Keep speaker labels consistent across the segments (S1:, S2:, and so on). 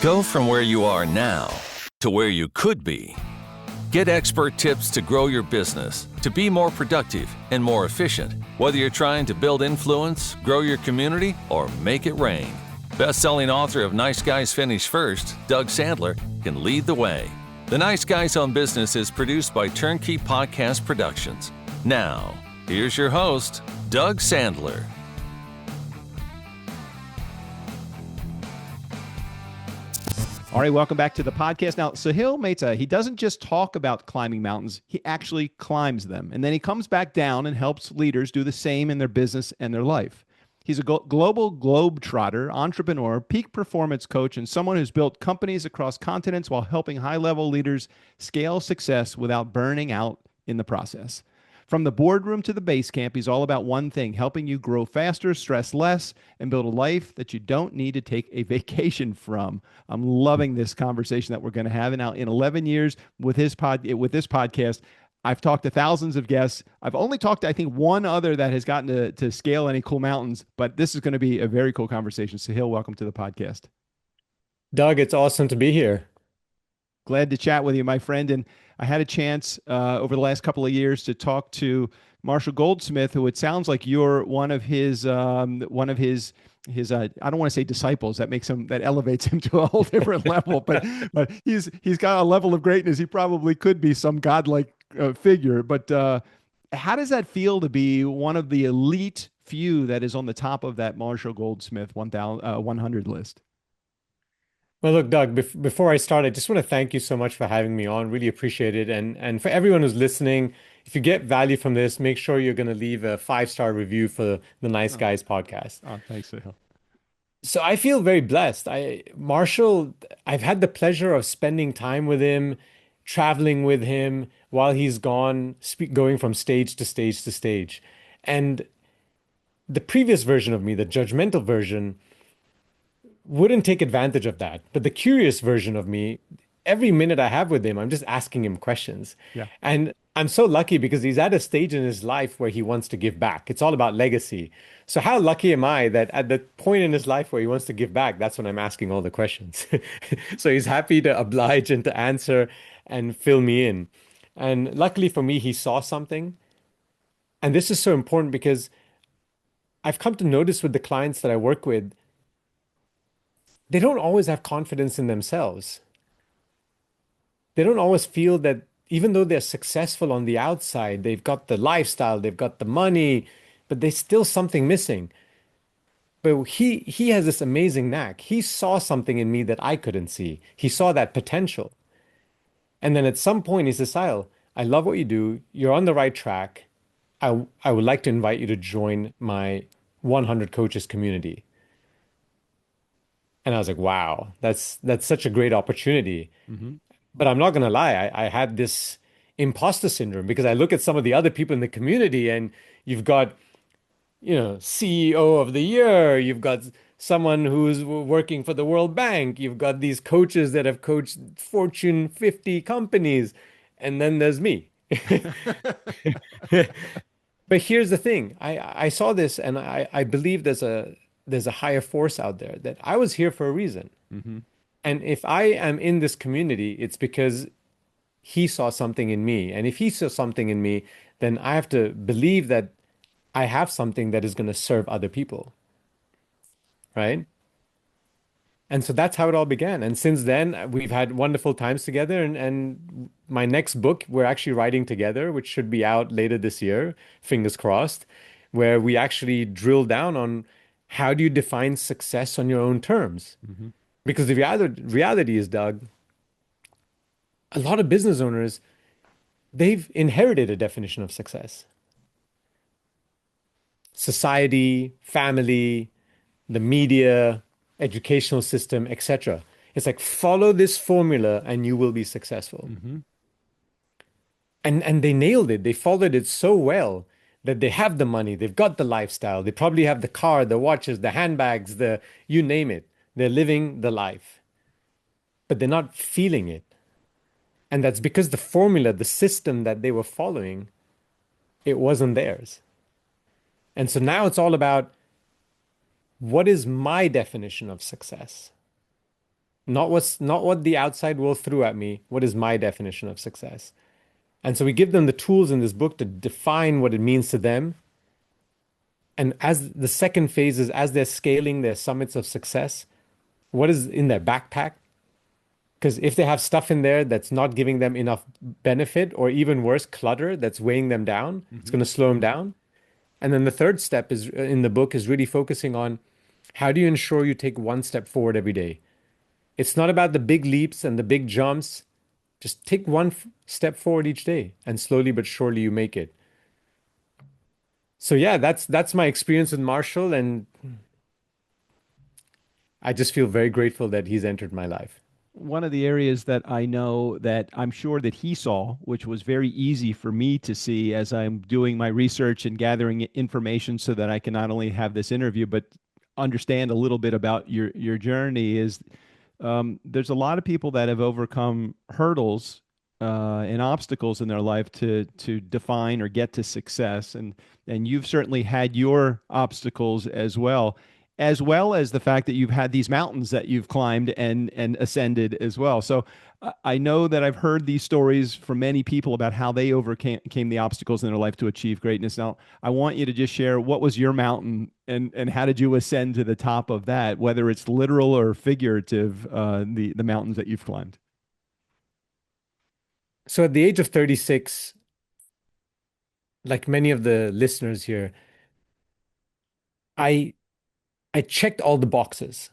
S1: Go from where you are now to where you could be. Get expert tips to grow your business, to be more productive and more efficient, whether you're trying to build influence, grow your community, or make it rain. Best-selling author of Nice Guys Finish First, Doug Sandler, can lead the way. The Nice Guys on Business is produced by Turnkey Podcast Productions. Now, here's your host, Doug Sandler.
S2: All right, welcome back to the podcast. Now, Saahil Mehta, he doesn't just talk about climbing mountains, he actually climbs them. And then he comes back down and helps leaders do the same in their business and their life. He's a global globetrotter, entrepreneur, peak performance coach, and someone who's built companies across continents while helping high-level leaders scale success without burning out in the process. From the boardroom to the base camp, he's all about one thing: helping you grow faster, stress less, and build a life that you don't need to take a vacation from. I'm loving this conversation that we're going to have. And now, in 11 years with this podcast, I've talked to thousands of guests. I've only talked to, I think, one other that has gotten to scale any cool mountains, but this is going to be a very cool conversation. Saahil, welcome to the podcast.
S3: Doug, it's awesome to be here.
S2: Glad to chat with you, my friend. And I had a chance over the last couple of years to talk to Marshall Goldsmith, who it sounds like you're one of his I don't want to say disciples. That elevates him to a whole different level. But he's got a level of greatness. He probably could be some godlike figure. But how does that feel to be one of the elite few that is on the top of that Marshall Goldsmith 100 list?
S3: Well, look, Doug, before I start, I just want to thank you so much for having me on. Really appreciate it. And for everyone who's listening, if you get value from this, make sure you're going to leave a 5-star review for the Nice Guys podcast.
S2: Oh, thanks, Saahil.
S3: So I feel very blessed. Marshall, I've had the pleasure of spending time with him, traveling with him while he's gone, going from stage to stage to stage. And the previous version of me, the judgmental version, wouldn't take advantage of that. But the curious version of me, every minute I have with him, I'm just asking him questions.
S2: Yeah.
S3: And I'm so lucky because he's at a stage in his life where he wants to give back. It's all about legacy. So how lucky am I that at the point in his life where he wants to give back, that's when I'm asking all the questions. So he's happy to oblige and to answer and fill me in. And luckily for me, he saw something. And this is so important because I've come to notice with the clients that I work with, they don't always have confidence in themselves. They don't always feel that even though they're successful on the outside, they've got the lifestyle, they've got the money, but there's still something missing. But he has this amazing knack. He saw something in me that I couldn't see. He saw that potential. And then at some point he says, Saahil, I love what you do. You're on the right track. I would like to invite you to join my 100 coaches community. And I was like, wow, that's such a great opportunity. Mm-hmm. But I'm not going to lie, I had this imposter syndrome because I look at some of the other people in the community and you've got, CEO of the year, you've got someone who's working for the World Bank, you've got these coaches that have coached Fortune 50 companies, and then there's me. But here's the thing, I saw this and I believe there's a higher force out there, that I was here for a reason. Mm-hmm. And if I am in this community, it's because he saw something in me. And if he saw something in me, then I have to believe that I have something that is going to serve other people. Right? And so that's how it all began. And since then, we've had wonderful times together. And my next book, we're actually writing together, which should be out later this year, fingers crossed, where we actually drill down on how do you define success on your own terms? Mm-hmm. Because the reality is, Doug, a lot of business owners, they've inherited a definition of success. Society, family, the media, educational system, etc. It's like, follow this formula and you will be successful. Mm-hmm. And they nailed it. They followed it so well that they have the money, they've got the lifestyle, they probably have the car, the watches, the handbags, you name it. They're living the life, but they're not feeling it. And that's because the formula, the system that they were following, it wasn't theirs. And so now it's all about, what is my definition of success? not what the outside world threw at me. What is my definition of success? And so we give them the tools in this book to define what it means to them. And as the second phase is as they're scaling their summits of success, what is in their backpack? Because if they have stuff in there that's not giving them enough benefit, or even worse, clutter that's weighing them down, it's going to slow them down. And then the third step is in the book is really focusing on how do you ensure you take one step forward every day? It's not about the big leaps and the big jumps. Just take one step forward each day, and slowly but surely you make it. So yeah, that's my experience with Marshall, and I just feel very grateful that he's entered my life.
S2: One of the areas that I know that I'm sure that he saw, which was very easy for me to see as I'm doing my research and gathering information so that I can not only have this interview, but understand a little bit about your journey, is there's a lot of people that have overcome hurdles and obstacles in their life to define or get to success, and you've certainly had your obstacles as well as the fact that you've had these mountains that you've climbed and ascended as well. So I know that I've heard these stories from many people about how they overcame the obstacles in their life to achieve greatness. Now, I want you to just share what was your mountain and how did you ascend to the top of that, whether it's literal or figurative, the mountains that you've climbed.
S3: So at the age of 36, like many of the listeners here, I I checked all the boxes,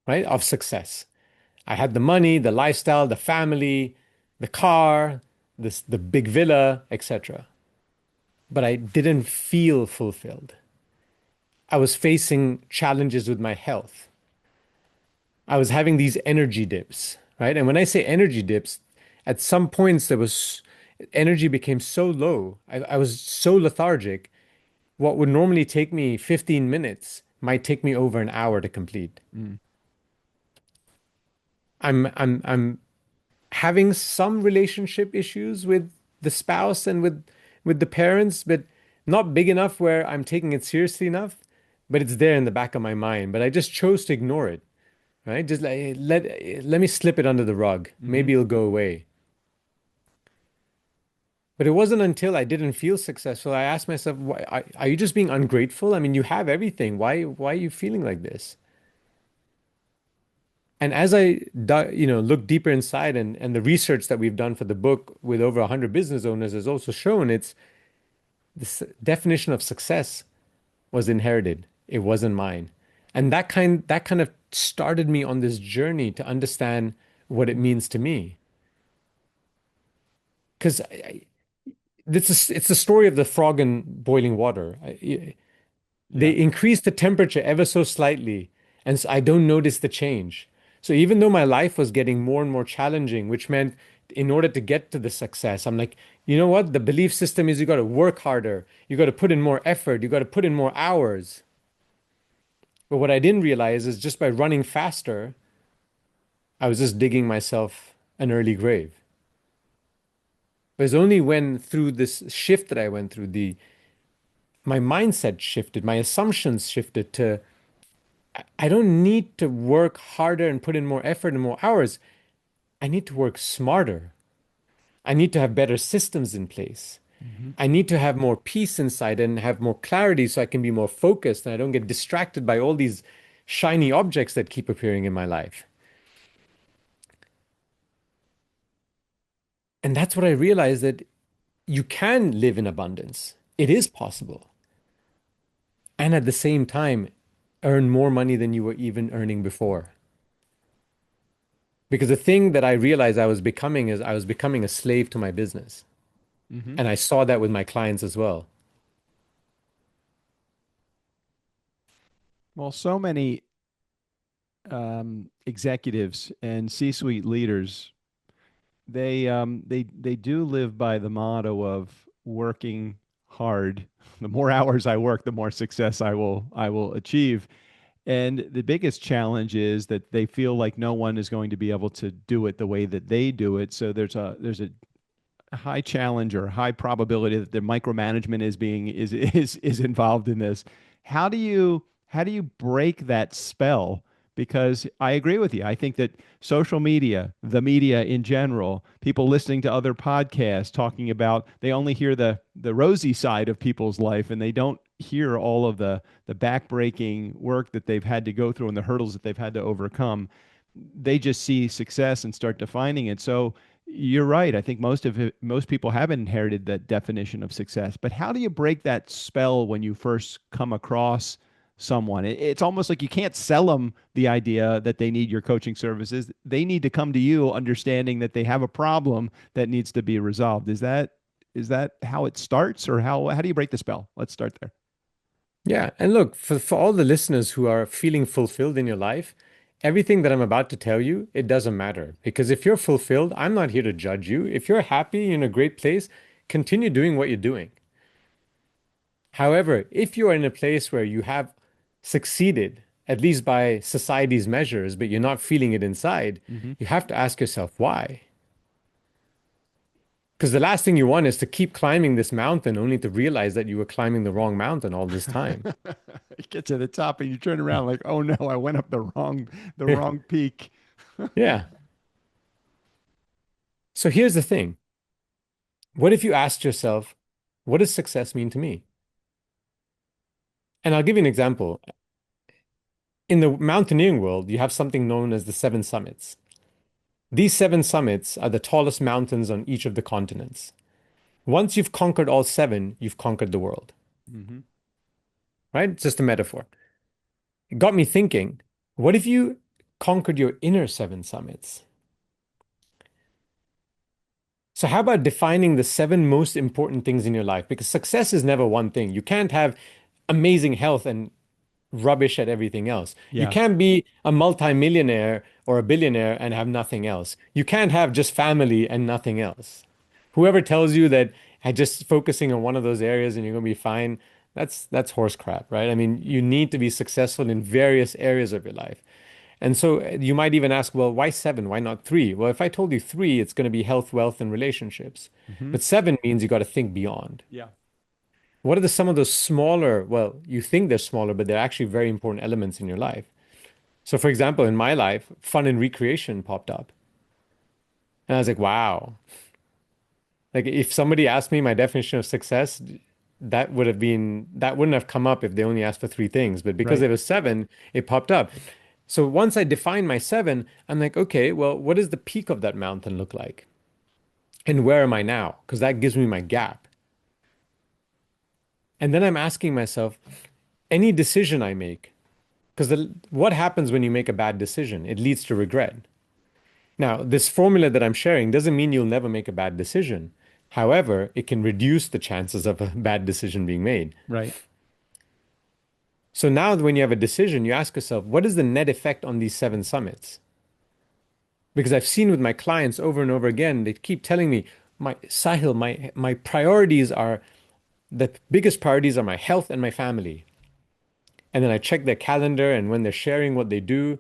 S3: right, of success. I had the money, the lifestyle, the family, the car, the big villa, etc. But I didn't feel fulfilled. I was facing challenges with my health. I was having these energy dips, right? And when I say energy dips, at some points there was energy became so low. I was so lethargic. What would normally take me 15 minutes might take me over an hour to complete.
S2: Mm.
S3: I'm having some relationship issues with the spouse and with the parents, but not big enough where I'm taking it seriously enough. But it's there in the back of my mind. But I just chose to ignore it, right? Just like let me slip it under the rug. Maybe it'll go away. But it wasn't until I didn't feel successful, I asked myself, why, are you just being ungrateful? I mean, you have everything. Why are you feeling like this? And as look deeper inside, and the research that we've done for the book with over 100 business owners has also shown it's this definition of success was inherited. It wasn't mine. And that kind of started me on this journey to understand what it means to me. Because it's the story of the frog in boiling water. They increase the temperature ever so slightly, and so I don't notice the change. So even though my life was getting more and more challenging, which meant in order to get to the success, I'm like, you know what? The belief system is you got to work harder, you got to put in more effort, you got to put in more hours. But what I didn't realize is just by running faster, I was just digging myself an early grave. It was only when through this shift that I went through, my mindset shifted, my assumptions shifted to I don't need to work harder and put in more effort and more hours. I need to work smarter. I need to have better systems in place. I need to have more peace inside and have more clarity so I can be more focused and I don't get distracted by all these shiny objects that keep appearing in my life. And that's what I realized, that you can live in abundance. It is possible. And at the same time, earn more money than you were even earning before. Because the thing that I realized I was becoming is I was becoming a slave to my business.
S2: Mm-hmm.
S3: And I saw that with my clients as well.
S2: Well, so many executives and C-suite leaders, they do live by the motto of working hard. The more hours I work, the more success I will achieve. And the biggest challenge is that they feel like no one is going to be able to do it the way that they do it. So there's a high challenge or high probability that the micromanagement is involved in this. How do you break that spell because I agree with you. I think that social media, the media in general, people listening to other podcasts talking about, they only hear the rosy side of people's life, and they don't hear all of the backbreaking work that they've had to go through and the hurdles that they've had to overcome. They just see success and start defining it. So you're right. I think most people have inherited that definition of success. But how do you break that spell when you first come across someone? It's almost like you can't sell them the idea that they need your coaching services. They need to come to you understanding that they have a problem that needs to be resolved. Is that how it starts, or how do you break the spell? Let's start there.
S3: Yeah. And look, for all the listeners who are feeling fulfilled in your life, everything that I'm about to tell you, it doesn't matter. Because if you're fulfilled, I'm not here to judge you. If you're happy in a great place, continue doing what you're doing. However, if you are in a place where you have succeeded, at least by society's measures, but you're not feeling it inside,
S2: Hmm.
S3: you have to ask yourself why. Because the last thing you want is to keep climbing this mountain only to realize that you were climbing the wrong mountain all this time.
S2: You get to the top and you turn around like, oh no, I went up the wrong peak.
S3: Yeah. So here's the thing. What if you asked yourself, what does success mean to me? And I'll give you an example. In the mountaineering world, you have something known as the seven summits. These seven summits are the tallest mountains on each of the continents. Once you've conquered all seven, you've conquered the world,
S2: Hmm.
S3: right? It's just a metaphor. It got me thinking, what if you conquered your inner seven summits? So how about defining the seven most important things in your life? Because success is never one thing. You can't have amazing health and rubbish at everything else. You
S2: Yeah.
S3: can't be a multimillionaire or a billionaire and have nothing else. You can't have just family and nothing else. Whoever tells you that just focusing on one of those areas and you're going to be fine, that's horse crap, right? I mean, you need to be successful in various areas of your life. And so you might even ask, well, why seven? Why not three? Well, if I told you three, it's going to be health, wealth, and relationships.
S2: Hmm.
S3: But seven means you got to think beyond.
S2: Yeah.
S3: What are some of those smaller, well, you think they're smaller, but they're actually very important elements in your life. So, for example, in my life, fun and recreation popped up. And I was like, wow. Like, if somebody asked me my definition of success, that wouldn't have come up if they only asked for three things. But because
S2: Right.
S3: there was seven, it popped up. So once I defined my seven, I'm like, okay, well, what does the peak of that mountain look like? And where am I now? Because that gives me my gap. And then I'm asking myself, any decision I make, because what happens when you make a bad decision? It leads to regret. Now, this formula that I'm sharing doesn't mean you'll never make a bad decision. However, it can reduce the chances of a bad decision being made.
S2: Right.
S3: So now when you have a decision, you ask yourself, what is the net effect on these seven summits? Because I've seen with my clients over and over again, they keep telling me, my Sahil, my priorities are the biggest priorities are my health and my family. And then I check their calendar, and when they're sharing what they do,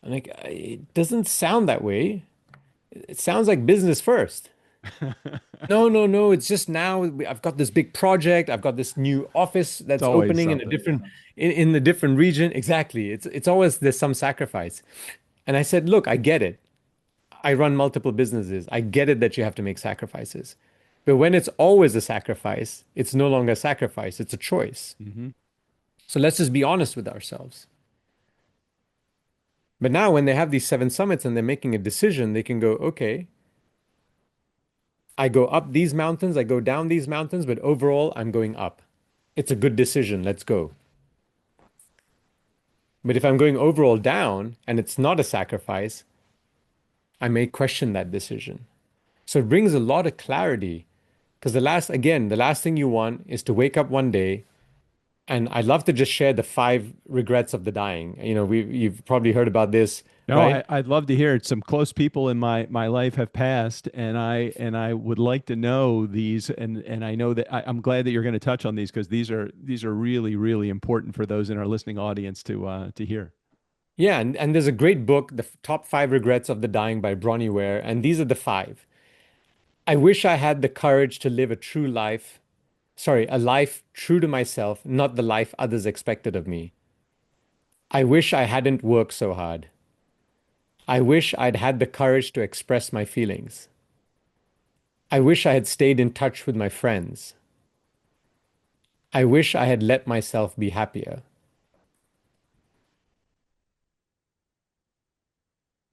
S3: I'm like, it doesn't sound that way. It sounds like business first. No, no, no. It's just now I've got this big project. I've got this new office
S2: It's
S3: that's
S2: always
S3: opening in a
S2: something.
S3: different in the different region. Exactly. It's always there's some sacrifice. And I said, look, I get it. I run multiple businesses. I get it that you have to make sacrifices. But when it's always a sacrifice, it's no longer a sacrifice, it's a choice.
S2: Hmm.
S3: So let's just be honest with ourselves. But now when they have these seven summits and they're making a decision, they can go, okay, I go up these mountains, I go down these mountains, but overall I'm going up. It's a good decision. Let's go. But if I'm going overall down and it's not a sacrifice, I may question that decision. So it brings a lot of clarity because the last thing you want is to wake up one day. And I'd love to just share the five regrets of the dying. You've probably heard about this,
S2: No,
S3: right?
S2: I'd love to hear it. Some close people in my life have passed, and I would like to know these, and I know that I'm glad that you're going to touch on these because these are really really important for those in our listening audience to hear.
S3: Yeah, and there's a great book, The Top Five Regrets of the Dying by Bronnie Ware, and these are the five. I wish I had the courage to live a life true to myself, not the life others expected of me. I wish I hadn't worked so hard. I wish I'd had the courage to express my feelings. I wish I had stayed in touch with my friends. I wish I had let myself be happier.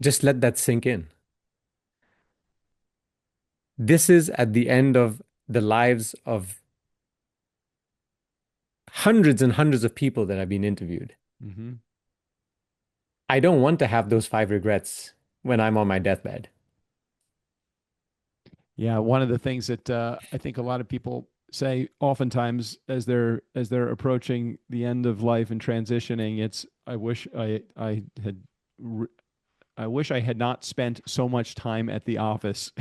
S3: Just let that sink in. This is at the end of the lives of hundreds and hundreds of people that have been interviewed.
S2: Hmm.
S3: I don't want to have those 5 regrets when I'm on my deathbed.
S2: Yeah, one of the things that I think a lot of people say oftentimes as they're approaching the end of life and transitioning, it's I wish I had not spent so much time at the office,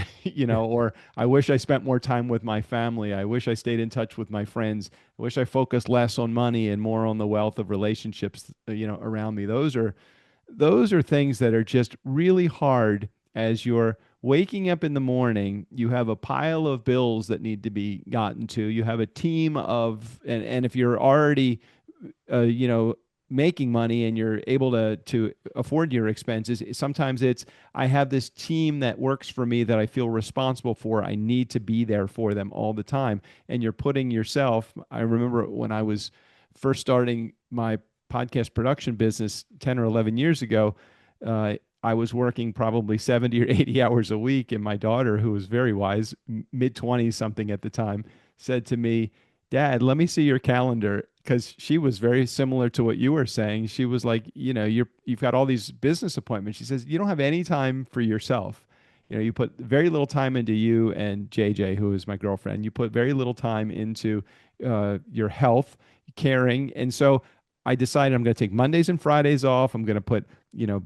S2: or I wish I spent more time with my family. I wish I stayed in touch with my friends. I wish I focused less on money and more on the wealth of relationships, around me. Those are things that are just really hard as you're waking up in the morning. You have a pile of bills that need to be gotten to. You have a team of, and if you're already, making money and you're able to afford your expenses, sometimes it's, I have this team that works for me that I feel responsible for. I need to be there for them all the time. And you're putting yourself, I remember when I was first starting my podcast production business 10 or 11 years ago, I was working probably 70 or 80 hours a week. And my daughter, who was very wise, mid 20s something at the time, said to me, Dad, let me see your calendar. Because she was very similar to what you were saying. She was like, you've got all these business appointments. She says, you don't have any time for yourself. You put very little time into you and JJ, who is my girlfriend. You put very little time into your health, caring. And so I decided I'm going to take Mondays and Fridays off. I'm going to put,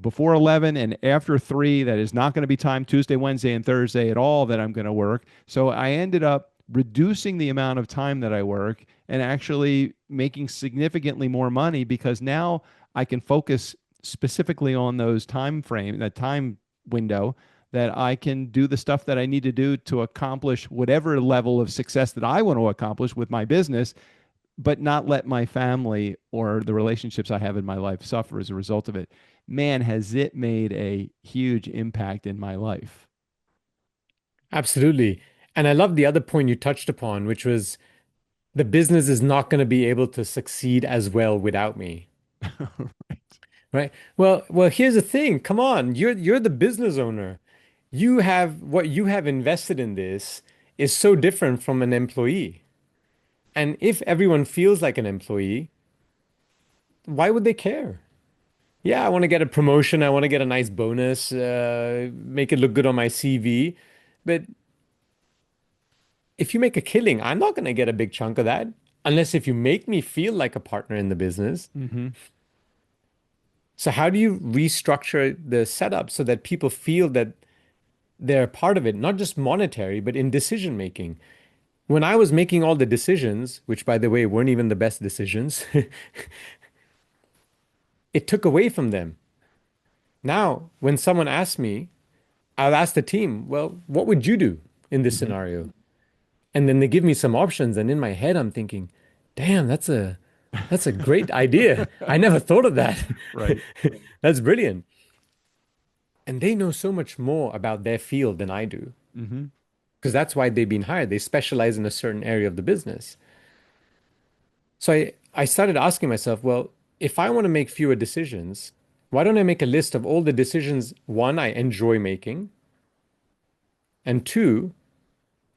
S2: before 11 and after 3, that is not going to be time Tuesday, Wednesday, and Thursday at all that I'm going to work. So I ended up reducing the amount of time that I work and actually making significantly more money because now I can focus specifically on those that time window, that I can do the stuff that I need to do to accomplish whatever level of success that I want to accomplish with my business, but not let my family or the relationships I have in my life suffer as a result of it. Man, has it made a huge impact in my life.
S3: Absolutely. And I love the other point you touched upon, which was the business is not going to be able to succeed as well without me.
S2: Right.
S3: Right? Well, here's the thing. Come on, you're the business owner. You have what you have invested in this is so different from an employee. And if everyone feels like an employee, why would they care? Yeah, I want to get a promotion. I want to get a nice bonus, make it look good on my CV. But if you make a killing, I'm not going to get a big chunk of that unless if you make me feel like a partner in the business.
S2: Mm-hmm.
S3: So how do you restructure the setup so that people feel that they're part of it, not just monetary, but in decision making? When I was making all the decisions, which by the way weren't even the best decisions, it took away from them. Now, when someone asks me, I'll ask the team, well, what would you do in this
S2: Mm-hmm.
S3: scenario? And then they give me some options, and in my head, I'm thinking, damn, that's a great idea. I never thought of that.
S2: Right.
S3: That's brilliant. And they know so much more about their field than I do,
S2: Mm-hmm.
S3: because that's why they've been hired. They specialize in a certain area of the business. So I started asking myself, well, if I want to make fewer decisions, why don't I make a list of all the decisions, one, I enjoy making, and two,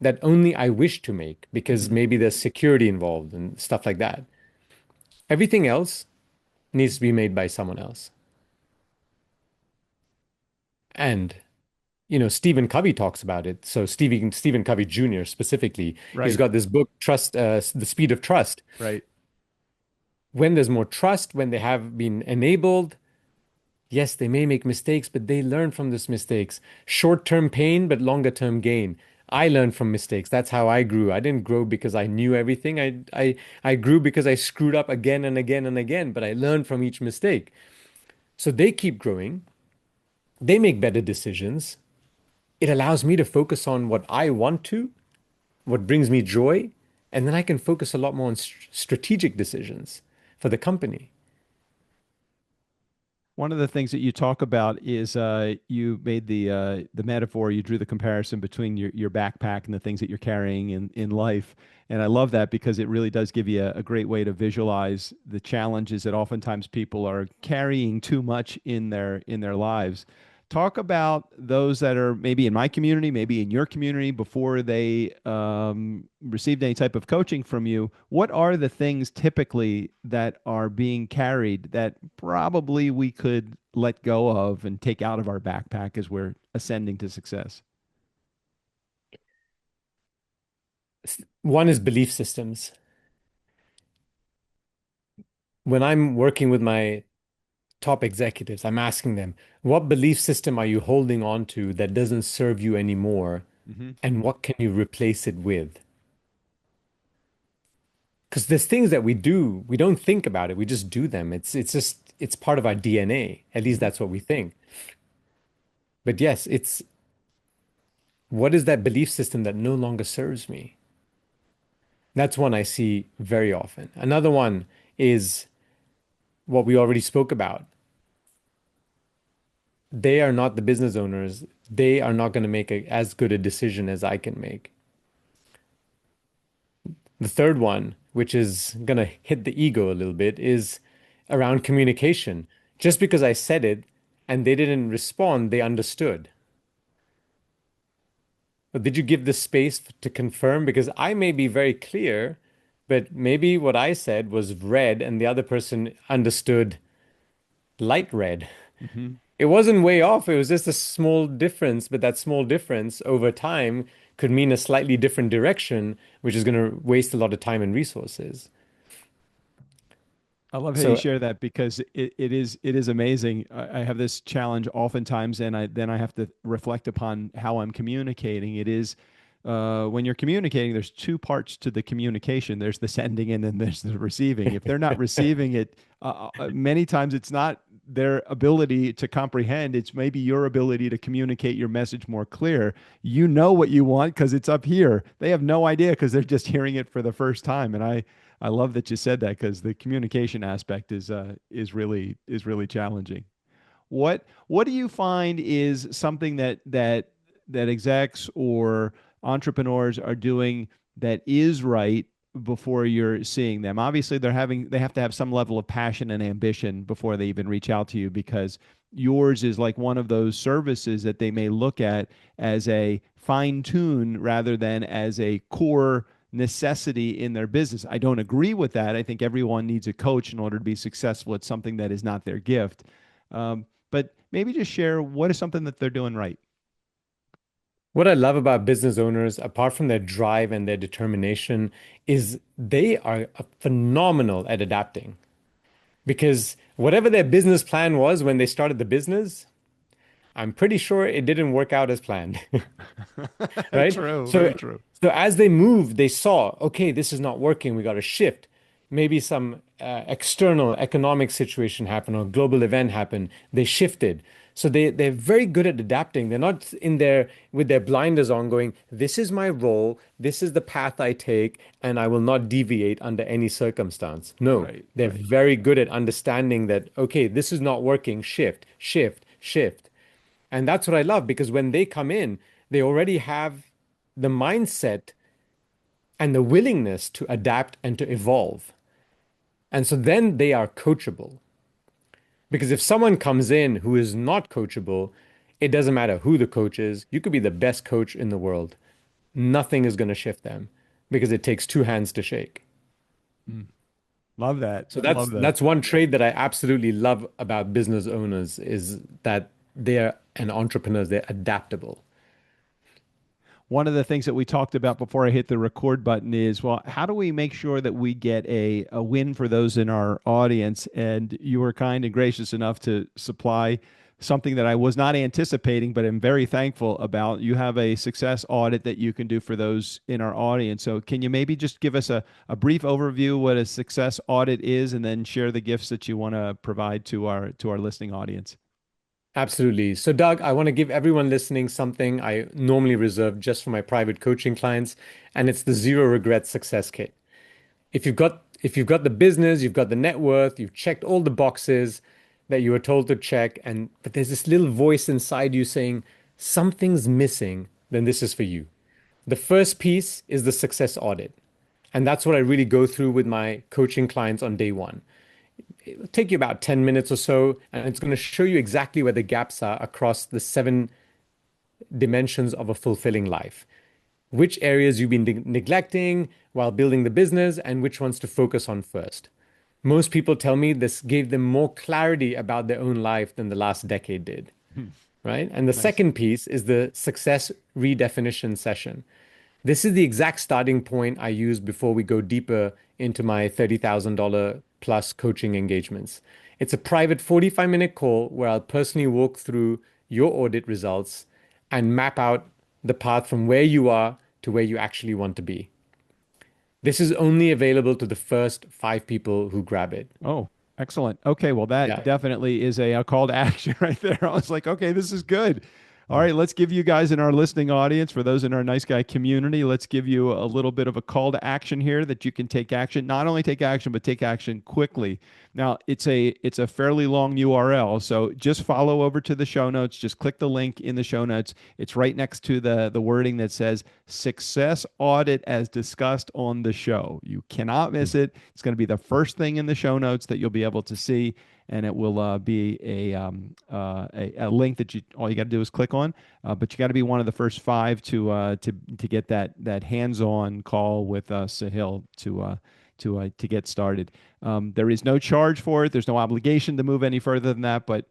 S3: that only I wish to make because
S2: Mm-hmm.
S3: maybe there's security involved and stuff like that. Everything else needs to be made by someone else. And, Stephen Covey talks about it. So Stephen Covey Jr. specifically, he's
S2: Right.
S3: got this book, Trust, The Speed of Trust.
S2: Right.
S3: When there's more trust, when they have been enabled, yes, they may make mistakes, but they learn from those mistakes. Short-term pain, but longer-term gain. I learned from mistakes. That's how I grew. I didn't grow because I knew everything. I grew because I screwed up again and again and again, but I learned from each mistake. So they keep growing. They make better decisions. It allows me to focus on what I want to, what brings me joy, and then I can focus a lot more on strategic decisions for the company.
S2: One of the things that you talk about is you made the metaphor, you drew the comparison between your backpack and the things that you're carrying in life. And I love that because it really does give you a great way to visualize the challenges that oftentimes people are carrying too much in their lives. Talk about those that are maybe in my community, maybe in your community before they received any type of coaching from you. What are the things typically that are being carried that probably we could let go of and take out of our backpack as we're ascending to success?
S3: One is belief systems. When I'm working with my top executives, I'm asking them, what belief system are you holding on to that doesn't serve you anymore?
S2: Hmm.
S3: And what can you replace it with? Because there's things that we do, we don't think about it, we just do them. It's part of our DNA. At least
S2: Hmm.
S3: that's what we think. But yes, it's what is that belief system that no longer serves me? That's one I see very often. Another one is what we already spoke about. They are not the business owners. They are not going to make as good a decision as I can make. The third one, which is going to hit the ego a little bit, is around communication. Just because I said it and they didn't respond, they understood. But did you give the space to confirm? Because I may be very clear, but maybe what I said was red and the other person understood light red.
S2: Hmm.
S3: It wasn't way off. It was just a small difference, but that small difference over time could mean a slightly different direction, which is going to waste a lot of time and resources.
S2: I love how you
S3: So
S2: share that because it is amazing. I have this challenge oftentimes, and I have to reflect upon how I'm communicating. It is when you're communicating, there's two parts to the communication. There's the sending, and then there's the receiving. If they're not receiving it, many times it's not their ability to comprehend. It's maybe your ability to communicate your message more clear. You know what you want because it's up here. They have no idea because they're just hearing it for the first time. And I love that you said that because the communication aspect is really challenging. What do you find is something that execs or entrepreneurs are doing that is right before you're seeing them? Obviously, they have to have some level of passion and ambition before they even reach out to you because yours is like one of those services that they may look at as a fine tune rather than as a core necessity in their business. I don't agree with that. I think everyone needs a coach in order to be successful at something that is not their gift. But maybe just share what is something that they're doing right.
S3: what I love about business owners, apart from their drive and their determination, is they are phenomenal at adapting. Because whatever their business plan was when they started the business, I'm pretty sure it didn't work out as planned. Right?
S2: True,
S3: So,
S2: very true.
S3: so as they moved, they saw, okay, this is not working. We got to shift. Maybe some external economic situation happened or global event happened. They shifted. So they're very good at adapting. They're not in there with their blinders on going, this is my role, this is the path I take, and I will not deviate under any circumstance. No,
S2: Right,
S3: they're
S2: right.
S3: very good at understanding that, okay, this is not working, shift, shift, shift. And that's what I love because when they come in, they already have the mindset and the willingness to adapt and to evolve. And so then they are coachable. Because if someone comes in who is not coachable, it doesn't matter who the coach is. You could be the best coach in the world. Nothing is going to shift them because it takes two hands to shake.
S2: Mm. Love that.
S3: So
S2: Love that.
S3: that's one trait that I absolutely love about business owners is that they're and entrepreneurs, they're adaptable.
S2: One of the things that we talked about before I hit the record button is, well, how do we make sure that we get a win for those in our audience? And you were kind and gracious enough to supply something that I was not anticipating, but am very thankful about. You have a success audit that you can do for those in our audience. So can you maybe just give us a brief overview what a success audit is and then share the gifts that you want to provide to our listening audience?
S3: Absolutely. So, Doug, I want to give everyone listening something I normally reserve just for my private coaching clients, and it's the zero regret success kit. If you've got the business, you've got the net worth, you've checked all the boxes, that you were told to check, but there's this little voice inside you saying something's missing, then this is for you. The first piece is the success audit. And that's what I really go through with my coaching clients on day one. It'll take you about 10 minutes or so, and it's going to show you exactly where the gaps are across the 7 dimensions of a fulfilling life. Which areas you've been neglecting while building the business and which ones to focus on first. Most people tell me this gave them more clarity about their own life than the last decade did, right? And the second piece is the success redefinition session. This is the exact starting point I use before we go deeper into my $30,000 plus coaching engagements. It's a private 45-minute call where I'll personally walk through your audit results and map out the path from where you are to where you actually want to be. This is only available to the first 5 people who grab it.
S2: Oh, excellent. Okay, well, that definitely is a call to action right there. I was like, okay, this is good. All right, let's give you guys in our listening audience, for those in our Nice Guy community, let's give you a little bit of a call to action here that you can take action. Not only take action, but take action quickly. Now, it's a fairly long URL, so just follow over to the show notes. Just click the link in the show notes. It's right next to the wording that says success audit as discussed on the show. You cannot miss it. It's going to be the first thing in the show notes that you'll be able to see. And it will be a link that all you got to do is click on. But you got to be one of the first 5 to get that hands-on call with Saahil to get started. There is no charge for it. There's no obligation to move any further than that. But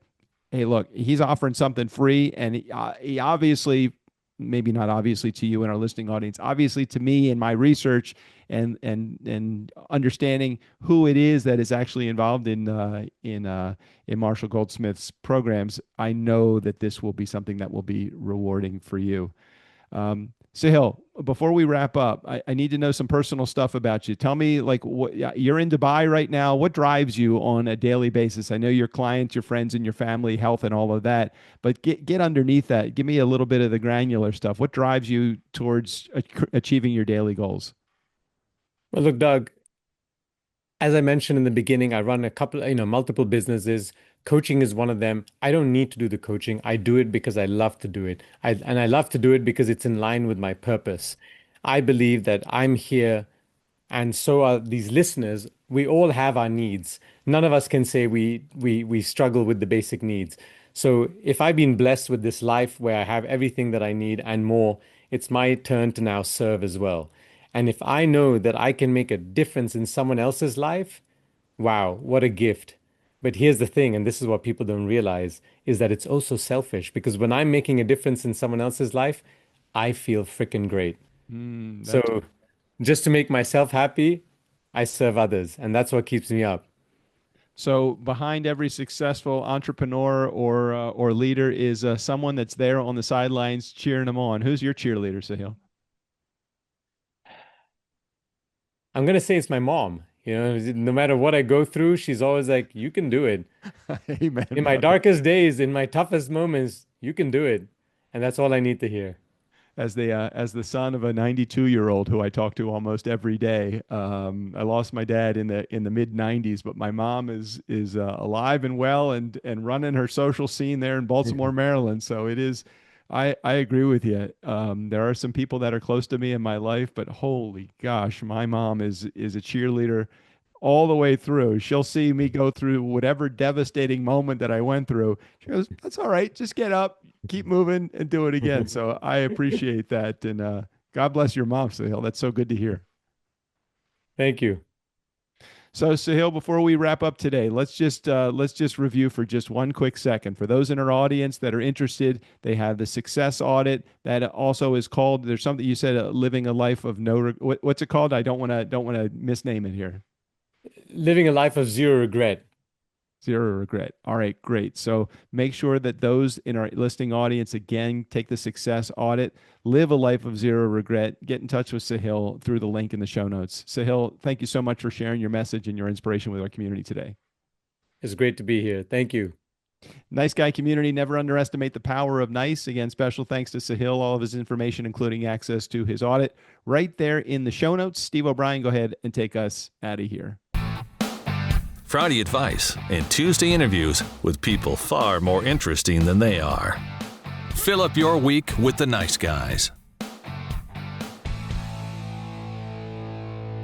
S2: hey, look, he's offering something free, and he obviously, maybe not obviously to you and our listening audience, obviously to me in my research and understanding who it is that is actually involved in Marshall Goldsmith's programs, I know that this will be something that will be rewarding for you. Saahil, before we wrap up, I need to know some personal stuff about you. Tell me, like, you're in Dubai right now. What drives you on a daily basis? I know your clients, your friends, and your family, health, and all of that. But get underneath that. Give me a little bit of the granular stuff. What drives you towards achieving your daily goals?
S3: Well, look, Doug, as I mentioned in the beginning, I run multiple businesses. Coaching is one of them. I don't need to do the coaching. I do it because I love to do it. And I love to do it because it's in line with my purpose. I believe that I'm here, and so are these listeners. We all have our needs. None of us can say we struggle with the basic needs. So if I've been blessed with this life where I have everything that I need and more, it's my turn to now serve as well. And if I know that I can make a difference in someone else's life, wow, what a gift. But here's the thing, and this is what people don't realize, is that it's also selfish, because when I'm making a difference in someone else's life, I feel freaking great. So just to make myself happy, I serve others, and that's what keeps me up.
S2: So behind every successful entrepreneur or leader is someone that's there on the sidelines cheering them on. Who's your cheerleader, Saahil?
S3: I'm going to say it's my mom. No matter what I go through, she's always like, you can do it.
S2: Amen.
S3: In my darkest days, in my toughest moments, you can do it. And that's all I need to hear.
S2: As the son of a 92-year-old who I talk to almost every day, I lost my dad in the mid 90s, but my mom is alive and well and running her social scene there in Baltimore, Maryland. So it is. I agree with you. There are some people that are close to me in my life, but holy gosh, my mom is a cheerleader all the way through. She'll see me go through whatever devastating moment that I went through. She goes, "That's all right. Just get up, keep moving, and do it again." So I appreciate that. And God bless your mom, Saahil. That's so good to hear.
S3: Thank you.
S2: So Saahil, before we wrap up today, let's just review for just one quick second. For those in our audience that are interested, they have the success audit that also is called. There's something you said, living a life of no. What's it called? I don't want to misname it here.
S3: Living a life of zero regret.
S2: Zero regret. All right, great. So make sure that those in our listening audience, again, take the success audit, live a life of zero regret, get in touch with Saahil through the link in the show notes. Saahil, thank you so much for sharing your message and your inspiration with our community today.
S3: It's great to be here. Thank you.
S2: Nice Guy community, never underestimate the power of nice. Again, special thanks to Saahil, all of his information, including access to his audit, right there in the show notes. Steve O'Brien, go ahead and take us out of here.
S1: Friday advice, and Tuesday interviews with people far more interesting than they are. Fill up your week with the nice guys.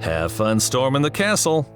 S1: Have fun storming the castle.